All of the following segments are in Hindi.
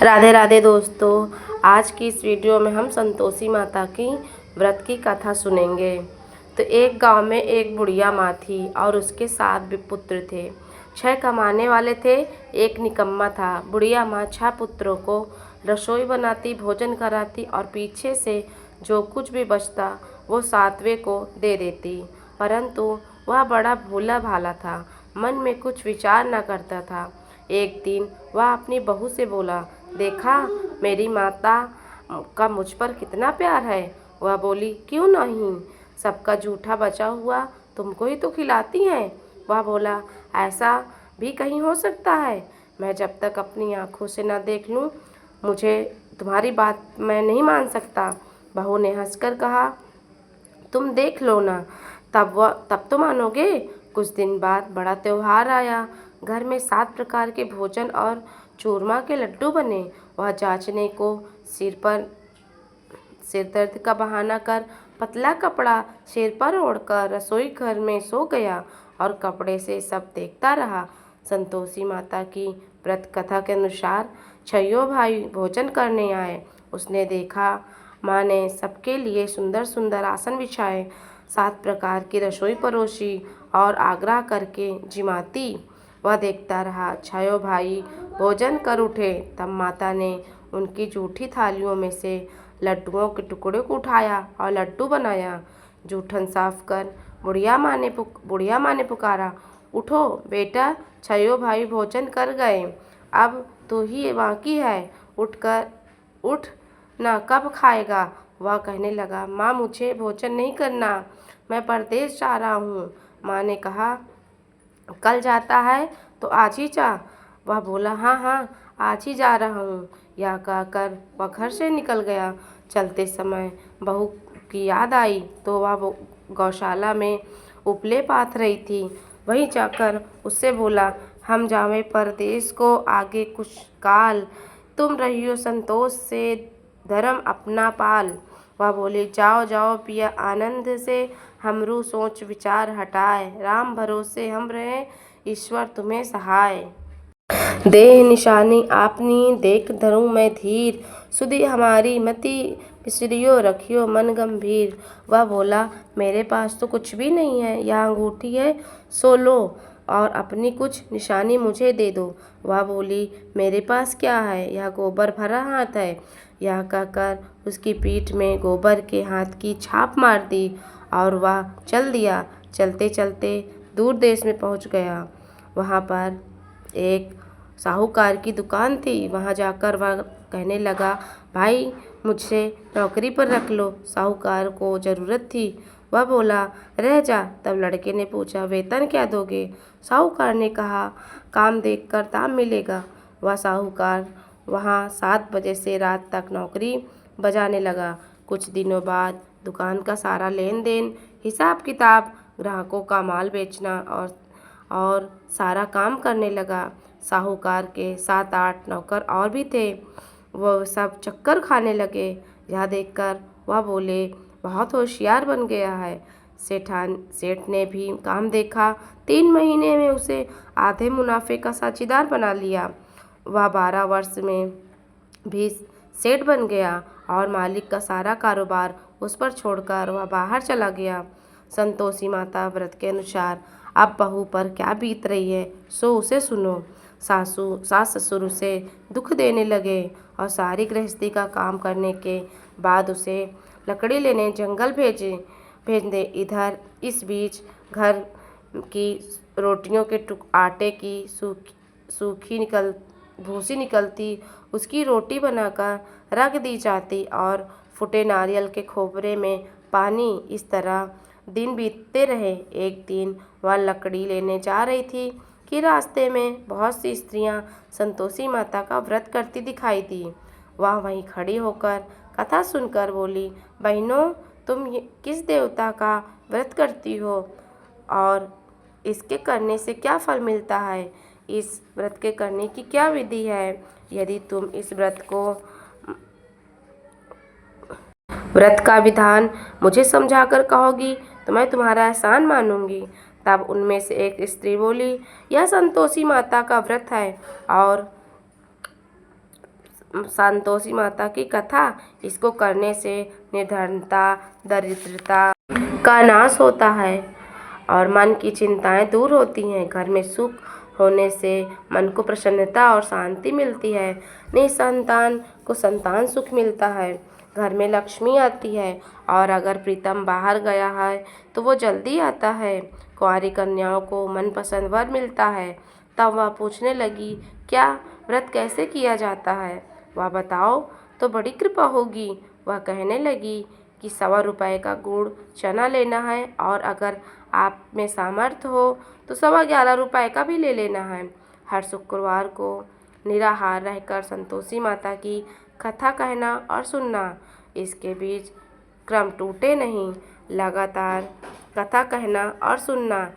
राधे राधे दोस्तों। आज की इस वीडियो में हम संतोषी माता की व्रत की कथा सुनेंगे। तो एक गांव में एक बुढ़िया माँ थी और उसके 7 भी पुत्र थे। 6 कमाने वाले थे, एक निकम्मा था। बुढ़िया माँ 6 पुत्रों को रसोई बनाती, भोजन कराती और पीछे से जो कुछ भी बचता वो 7वें को दे देती। परंतु वह बड़ा भोला भाला था, मन में कुछ विचार न करता था। एक दिन वह अपनी बहू से बोला, देखा मेरी माता का मुझ पर कितना प्यार है। वह बोली, क्यों नहीं, सबका जूठा बचा हुआ तुमको ही तो खिलाती हैं। वह बोला, ऐसा भी कहीं हो सकता है। मैं जब तक अपनी आंखों से न देख लूं, मुझे तुम्हारी बात मैं नहीं मान सकता। बहू ने हंसकर कहा, तुम देख लो ना, तब तो मानोगे। कुछ दिन बाद बड़ा त्योहार आया। घर में 7 प्रकार के भोजन और चूरमा के लड्डू बने। वह जांचने को सिर दर्द का बहाना कर पतला कपड़ा सिर पर ओढ़कर रसोई घर में सो गया और कपड़े से सब देखता रहा। संतोषी माता की व्रत कथा के अनुसार 6 भाई भोजन करने आए। उसने देखा माँ ने सबके लिए सुंदर सुंदर आसन बिछाए, 7 प्रकार की रसोई परोसी और आग्रह करके जिमाती। वह देखता रहा। 6 भाई भोजन कर उठे। तब माता ने उनकी जूठी थालियों में से लड्डुओं के टुकड़े को उठाया और लड्डू बनाया। जूठन साफ कर बुढ़िया माँ ने पुकारा, उठो बेटा, 6 भाई भोजन कर गए, अब तू ही बाकी है, उठ ना, कब खाएगा। वह कहने लगा, माँ मुझे भोजन नहीं करना, मैं परदेश जा रहा हूँ। माँ ने कहा, कल जाता है तो आज ही जा। वह बोला, हाँ हाँ, आज ही जा रहा हूँ। यह कहकर वह घर से निकल गया। चलते समय बहू की याद आई तो वह गौशाला में उपले पाथ रही थी। वहीं जाकर उससे बोला, हम जावे परदेश को आगे कुछ काल, तुम रहियो संतोष से धर्म अपना पाल। वह बोली, जाओ जाओ पिया आनंद से, हमरू सोच विचार हटाए, राम भरोसे हम रहे, ईश्वर तुम्हें सहाय। देह निशानी आपनी देख धरूं मैं धीर, सुधि हमारी मति बिसरियो रखियो मन गंभीर। वह बोला, मेरे पास तो कुछ भी नहीं है, यह अंगूठी है सो लो और अपनी कुछ निशानी मुझे दे दो। वह बोली, मेरे पास क्या है, यह गोबर भरा हाथ है। यह कहकर उसकी पीठ में गोबर के हाथ की छाप मार दी और वह चल दिया। चलते चलते दूर देश में पहुंच गया। वहाँ पर एक साहूकार की दुकान थी। वहाँ जाकर वह कहने लगा, भाई मुझसे नौकरी पर रख लो, साहूकार को ज़रूरत थी। वह बोला, रह जा। तब लड़के ने पूछा, वेतन क्या दोगे। साहूकार ने कहा, काम देखकर दाम मिलेगा। वह साहूकार वहाँ 7 बजे से रात तक नौकरी बजाने लगा। कुछ दिनों बाद दुकान का सारा लेन देन, हिसाब किताब, ग्राहकों का माल बेचना और सारा काम करने लगा। साहूकार के 7-8 नौकर और भी थे। वह सब चक्कर खाने लगे। यह देखकर वह बोले, बहुत होशियार बन गया है। सेठ ने भी काम देखा। 3 महीने में उसे आधे मुनाफे का साझीदार बना लिया। वह 12 वर्ष में भी सेठ बन गया और मालिक का सारा कारोबार उस पर छोड़कर वह बाहर चला गया। संतोषी माता व्रत के अनुसार अब बहू पर क्या बीत रही है सो उसे सुनो। सास ससुर उसे दुख देने लगे और सारी गृहस्थी का काम करने के बाद उसे लकड़ी लेने जंगल भेज दे। इधर इस बीच घर की रोटियों के आटे की सूखी भूसी निकलती, उसकी रोटी बनाकर रख दी जाती और फूटे नारियल के खोपरे में पानी। इस तरह दिन बीतते रहे। एक दिन वह लकड़ी लेने जा रही थी कि रास्ते में बहुत सी स्त्रियां संतोषी माता का व्रत करती दिखाई दी। वह वहीं खड़ी होकर कथा सुनकर बोली, बहनों, तुम किस देवता का व्रत करती हो और इसके करने से क्या फल मिलता है, इस व्रत के करने की क्या विधि है। यदि तुम इस व्रत का विधान मुझे समझाकर कहोगी तो मैं तुम्हारा एहसान मानूंगी। तब उनमें से एक स्त्री बोली, यह संतोषी माता का व्रत है और संतोषी माता की कथा। इसको करने से निर्धनता, दरिद्रता का नाश होता है और मन की चिंताएं दूर होती हैं। घर में सुख होने से मन को प्रसन्नता और शांति मिलती है। निसंतान को संतान सुख मिलता है। घर में लक्ष्मी आती है और अगर प्रीतम बाहर गया है तो वो जल्दी आता है। कुंवारी कन्याओं को मनपसंद वर मिलता है। तब वह पूछने लगी, क्या व्रत कैसे किया जाता है, वह बताओ तो बड़ी कृपा होगी। वह कहने लगी कि 125 का गुड़ चना लेना है और अगर आप में सामर्थ्य हो तो 11.25 का भी ले लेना है। हर शुक्रवार को निराहार रहकर संतोषी माता की कथा कहना और सुनना। इसके बीच क्रम टूटे नहीं, लगातार कथा कहना और सुनना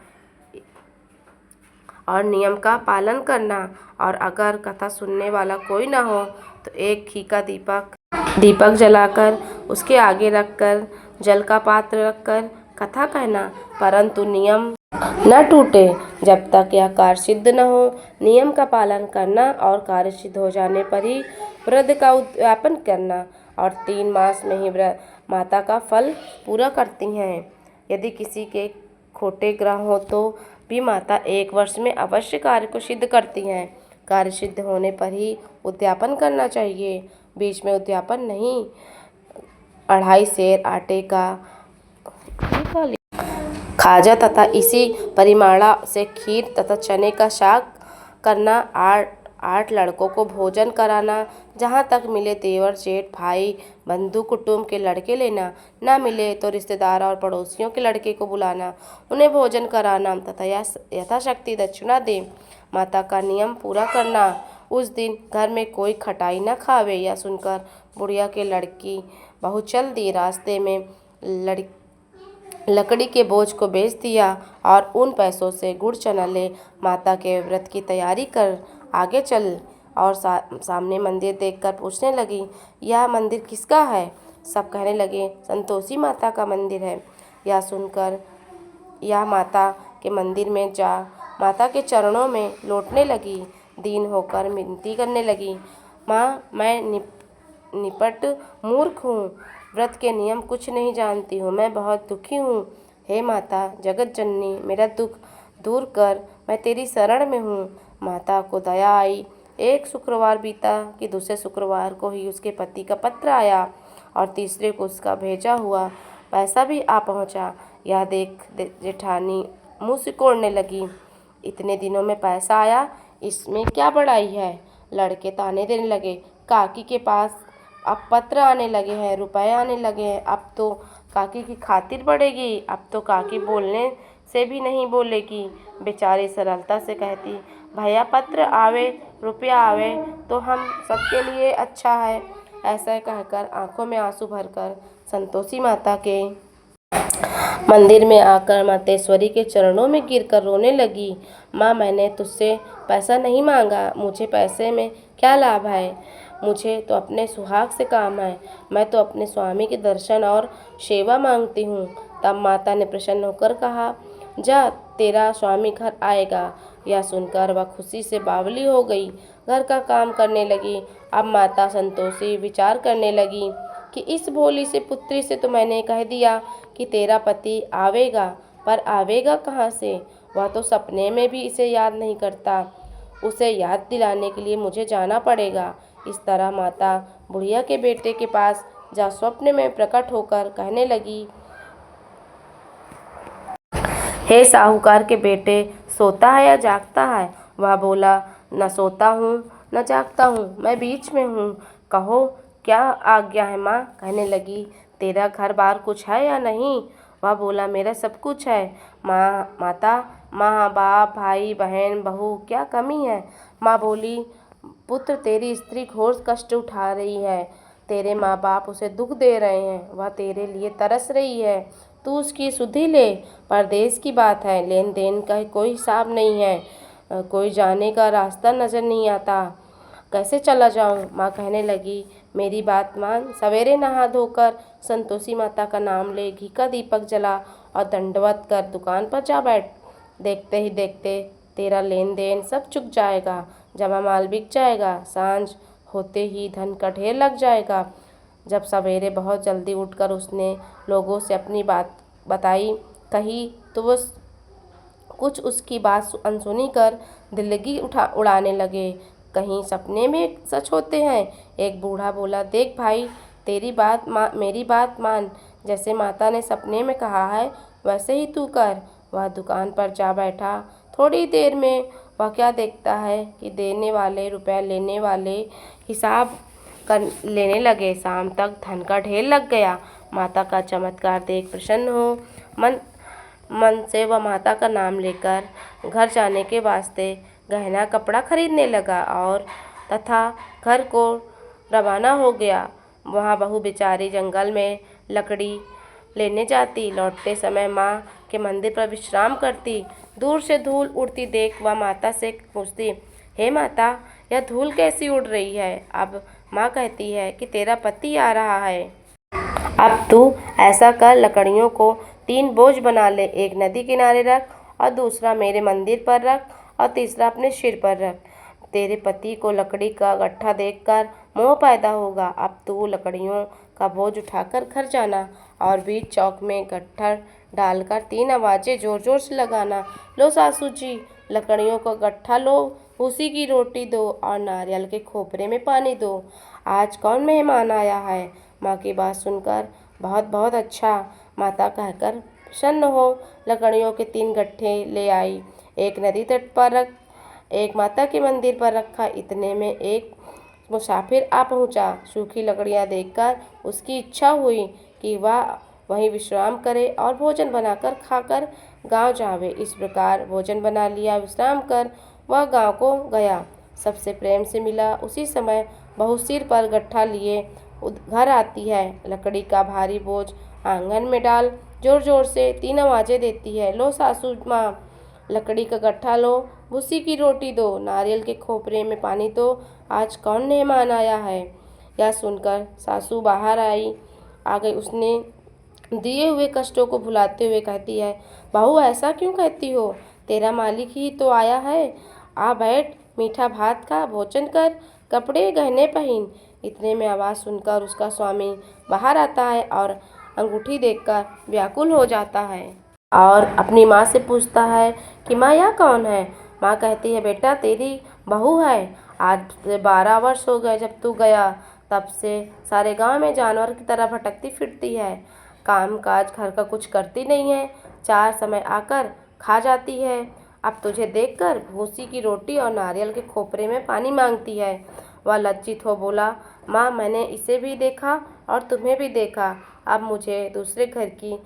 और नियम का पालन करना। और अगर कथा सुनने वाला कोई न हो तो एक घी का दीपक जलाकर उसके आगे रखकर जल का पात्र रखकर कथा कहना, परंतु नियम न टूटे जब तक यह कार्य सिद्ध न हो। नियम का पालन करना और कार्य सिद्ध हो जाने पर ही व्रत का उद्यापन करना और 3 मास में ही माता का फल पूरा करती हैं। यदि किसी के खोटे ग्रह हो तो भी माता 1 वर्ष में अवश्य कार्य को सिद्ध करती हैं। कार्य सिद्ध होने पर ही उद्यापन करना चाहिए, बीच में उद्यापन नहीं। 2.5 सेर आटे का खाजा तथा इसी परिमाणा से खीर तथा चने का साग करना। 8 लड़कों को भोजन कराना। जहाँ तक मिले देवर, जेठ, भाई, बंधु कुटुंब के लड़के लेना। न मिले तो रिश्तेदार और पड़ोसियों के लड़के को बुलाना, उन्हें भोजन कराना तथा यथाशक्ति दक्षिणा दे। माता का नियम पूरा करना। उस दिन घर में कोई खटाई न खावे। यह सुनकर बुढ़िया के लड़की बहू चल दी। रास्ते में लकड़ी के बोझ को बेच दिया और उन पैसों से गुड़ चना ले माता के व्रत की तैयारी कर आगे चल। और सामने मंदिर देखकर पूछने लगी, यह मंदिर किसका है? सब कहने लगे, संतोषी माता का मंदिर है। यह सुनकर यह माता के मंदिर में जा माता के चरणों में लौटने लगी। दीन होकर विनती करने लगी, माँ, मैं निपट मूर्ख हूँ, व्रत के नियम कुछ नहीं जानती हूँ, मैं बहुत दुखी हूँ। हे माता जगत जननी, मेरा दुख दूर कर, मैं तेरी शरण में हूँ। माता को दया आई। एक शुक्रवार बीता कि दूसरे शुक्रवार को ही उसके पति का पत्र आया और तीसरे को उसका भेजा हुआ पैसा भी आ पहुँचा। यह देख जेठानी मुँह सिकोड़ने लगी, इतने दिनों में पैसा आया, इसमें क्या बड़ाई है? लड़के ताने देने लगे, काकी के पास अब पत्र आने लगे हैं, रुपए आने लगे हैं, अब तो काकी की खातिर बढ़ेगी, अब तो काकी बोलने से भी नहीं बोलेगी। बेचारी सरलता से कहती, भैया पत्र आवे, रुपया आवे तो हम सबके लिए अच्छा है। ऐसा कहकर आंखों में आंसू भरकर संतोषी माता के मंदिर में आकर मातेश्वरी के चरणों में गिरकर रोने लगी। माँ, मैंने तुझसे पैसा नहीं मांगा, मुझे पैसे में क्या लाभ है? मुझे तो अपने सुहाग से काम है, मैं तो अपने स्वामी के दर्शन और सेवा मांगती हूँ। तब माता ने प्रसन्न होकर कहा, जा, तेरा स्वामी घर आएगा। यह सुनकर वह खुशी से बावली हो गई, घर का काम करने लगी। अब माता संतोषी विचार करने लगी कि इस भोली से पुत्री से तो मैंने कह दिया कि तेरा पति आवेगा, पर आवेगा कहाँ से? वह तो सपने में भी इसे याद नहीं करता। उसे याद दिलाने के लिए मुझे जाना पड़ेगा। इस तरह माता बुढ़िया के बेटे के पास जा स्वप्न में प्रकट होकर कहने लगी, हे साहूकार के बेटे, सोता है या जागता है? वह बोला, न सोता हूँ न जागता हूँ, मैं बीच में हूँ, कहो क्या आज्ञा है माँ? कहने लगी, तेरा घर बार कुछ है या नहीं? वह बोला, मेरा सब कुछ है माता, माँ बाप भाई बहन बहू क्या कमी है? माँ बोली, पुत्र, तेरी स्त्री घोर कष्ट उठा रही है, तेरे माँ बाप उसे दुख दे रहे हैं, वह तेरे लिए तरस रही है, तू उसकी सुधि ले। परदेश की बात है, लेन देन का कोई हिसाब नहीं है, कोई जाने का रास्ता नजर नहीं आता, कैसे चला जाऊं? माँ कहने लगी, मेरी बात मान, सवेरे नहा धोकर संतोषी माता का नाम ले, घी का दीपक जला और दंडवत कर दुकान पर जा बैठ। देखते ही देखते तेरा लेन देन सब चुक जाएगा, जमा माल बिक जाएगा। सांझ होते ही धन का ढेर लग जाएगा। जब सवेरे बहुत जल्दी उठकर उसने लोगों से अपनी बात बताई कही तो वो कुछ उसकी बात अनसुनी कर दिल्लगी उड़ाने लगे। कहीं सपने में सच होते हैं। एक बूढ़ा बोला, देख भाई, मेरी बात मान। जैसे माता ने सपने में कहा है वैसे ही तू कर। वह दुकान पर जा बैठा। थोड़ी देर में वह क्या देखता है कि देने वाले रुपया लेने वाले हिसाब कर लेने लगे। शाम तक धन का ढेर लग गया। माता का चमत्कार देख प्रसन्न हो मन से वह माता का नाम लेकर घर जाने के वास्ते गहना कपड़ा खरीदने लगा और तथा घर को रवाना हो गया। वहाँ बहू बेचारी जंगल में लकड़ी लेने जाती। लौटते समय माँ के मंदिर पर विश्राम करती। दूर से धूल उड़ती देख वह माता से पूछती, हे माता, यह धूल कैसी उड़ रही है? अब माँ कहती है कि तेरा पति आ रहा है। अब तू ऐसा कर, लकड़ियों को 3 बोझ बना ले। एक नदी किनारे रख और दूसरा मेरे मंदिर पर रख और तीसरा अपने सिर पर रख। तेरे पति को लकड़ी का गट्ठा देखकर मोह पैदा होगा। अब तू लकड़ियों का बोझ उठाकर घर जाना और बीच चौक में गट्ठा डालकर 3 आवाज़ें जोर जोर से लगाना। लो सासू जी, लकड़ियों का गट्ठा लो, भूसी की रोटी दो और नारियल के खोपरे में पानी दो। आज कौन मेहमान आया है? माँ की बात सुनकर बहुत बहुत अच्छा माता कहकर प्रसन्न हो लकड़ियों के 3 गट्ठे ले आई। एक नदी तट पर रख, एक माता के मंदिर पर रखा। इतने में एक मुसाफिर आ पहुंचा। सूखी लकड़ियां देखकर उसकी इच्छा हुई कि वह वहीं विश्राम करे और भोजन बनाकर खाकर गांव जावे। इस प्रकार भोजन बना लिया, विश्राम कर वह गांव को गया। सबसे प्रेम से मिला। उसी समय बहू सिर पर गट्ठा लिए घर आती है। लकड़ी का भारी बोझ आंगन में डाल जोर जोर से 3 आवाज़ें देती है, लो सासू माँ, लकड़ी का गट्ठा लो, भूसी की रोटी दो, नारियल के खोपरे में पानी दो। आज कौन मेहमान आया है? यह सुनकर सासू बाहर आ गई। उसने दिए हुए कष्टों को भुलाते हुए कहती है, बहू ऐसा क्यों कहती हो? तेरा मालिक ही तो आया है। आ बैठ, मीठा भात खा, भोजन कर, कपड़े गहने पहन। इतने में आवाज़ सुनकर उसका स्वामी बाहर आता है और अंगूठी देखकर व्याकुल हो जाता है और अपनी माँ से पूछता है कि माँ, यह कौन है? माँ कहती है, बेटा तेरी बहू है। आज से 12 वर्ष हो गए जब तू गया। तब से सारे गांव में जानवर की तरह भटकती फिरती है। काम काज घर का कुछ करती नहीं है। 4 समय आकर खा जाती है। अब तुझे देखकर भूसी की रोटी और नारियल के खोपरे में पानी मांगती है। वह लज्जित हो बोला, माँ, मैंने इसे भी देखा और तुम्हें भी देखा। अब मुझे दूसरे घर की,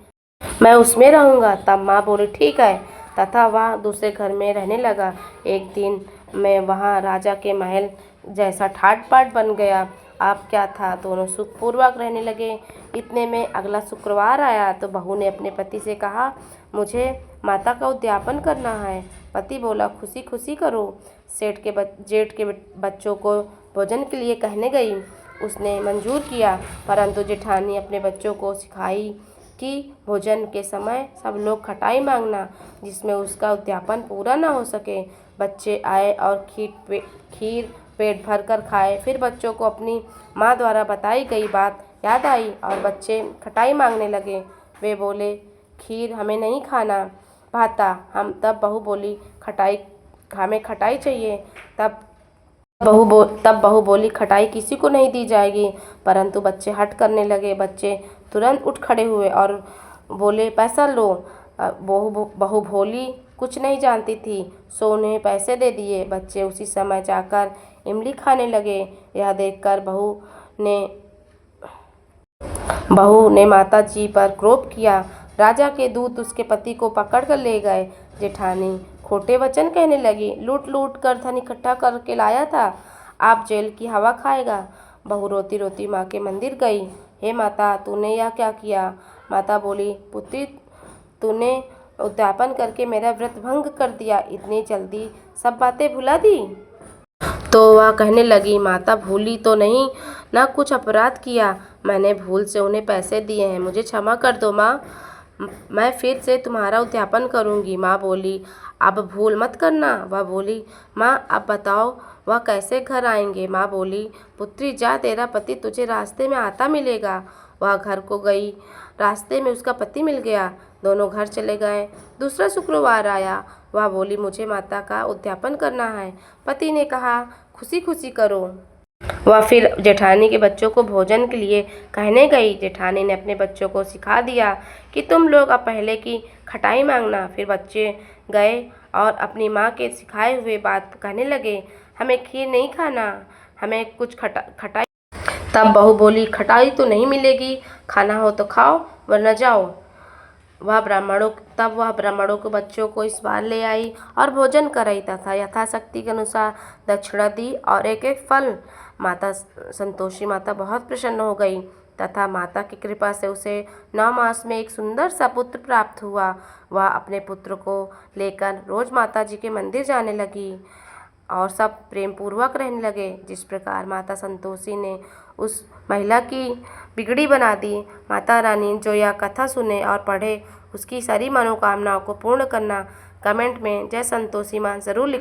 मैं उसमें रहूँगा। तब माँ बोली, ठीक है। तथा वह दूसरे घर में रहने लगा। एक दिन में वहाँ राजा के महल जैसा ठाट बाट बन गया। अब क्या था, दोनों सुखपूर्वक रहने लगे। इतने में अगला शुक्रवार आया तो बहू ने अपने पति से कहा, मुझे माता का उद्यापन करना है। पति बोला, खुशी खुशी करो। जेठ के बच्चों को भोजन के लिए कहने गई। उसने मंजूर किया, परंतु जेठानी अपने बच्चों को सिखाई कि भोजन के समय सब लोग खटाई मांगना, जिसमें उसका उद्यापन पूरा न हो सके। बच्चे आए और खीर पेट भर कर खाए। फिर बच्चों को अपनी माँ द्वारा बताई गई बात याद आई और बच्चे खटाई मांगने लगे। वे बोले, खीर हमें नहीं खाना भाता। तब बहू बोली, हमें खटाई चाहिए। तब बहू बोली, खटाई किसी को नहीं दी जाएगी। परंतु बच्चे हट करने लगे। बच्चे तुरंत उठ खड़े हुए और बोले, पैसा लो। बहू भोली कुछ नहीं जानती थी, सो उन्हें पैसे दे दिए। बच्चे उसी समय जाकर इमली खाने लगे। यह देखकर बहू ने माता जी पर क्रोध किया। राजा के दूत उसके पति को पकड़ कर ले गए। जेठानी खोटे वचन कहने लगी, लूट लूट कर धन इकट्ठा करके लाया था, आप जेल की हवा खाएगा। बहू रोती रोती माँ के मंदिर गई। हे माता, तूने यह क्या किया? माता बोली, पुत्री, तूने उद्यापन करके मेरा व्रत भंग कर दिया। इतनी जल्दी सब बातें भुला दी? तो वह कहने लगी, माता, भूली तो नहीं ना, कुछ अपराध किया। मैंने भूल से उन्हें पैसे दिए हैं, मुझे क्षमा कर दो माँ। मैं फिर से तुम्हारा उद्यापन करूँगी। माँ बोली, अब भूल मत करना। वह बोली, माँ, अब बताओ वह कैसे घर आएंगे। माँ बोली, पुत्री जा, तेरा पति तुझे रास्ते में आता मिलेगा। वह घर को गई, रास्ते में उसका पति मिल गया। दोनों घर चले गए। दूसरा शुक्रवार आया। वह बोली, मुझे माता का उद्यापन करना है। पति ने कहा, खुशी खुशी करो। वह फिर जेठानी के बच्चों को भोजन के लिए कहने गई। जेठानी ने अपने बच्चों को सिखा दिया कि तुम लोग अब पहले की खटाई मांगना। फिर बच्चे गए और अपनी माँ के सिखाए हुए बात कहने लगे, हमें खीर नहीं खाना, हमें कुछ खटाई। तब बहू बोली, खटाई तो नहीं मिलेगी, खाना हो तो खाओ वरना जाओ। वह ब्राह्मणों को बच्चों को इस बार ले आई और भोजन कराई तथा यथाशक्ति के अनुसार दक्षिणा दी और एक एक फल। माता संतोषी माता बहुत प्रसन्न हो गई तथा माता की कृपा से उसे 9 मास में एक सुंदर सा पुत्र प्राप्त हुआ। वह अपने पुत्र को लेकर रोज माता जी के मंदिर जाने लगी और सब प्रेम पूर्वक रहने लगे। जिस प्रकार माता संतोषी ने उस महिला की बिगड़ी बना दी। माता रानी जो यह कथा सुने और पढ़े उसकी सारी मनोकामनाओं को पूर्ण करना। कमेंट में जय संतोषी माँ जरूर लिख।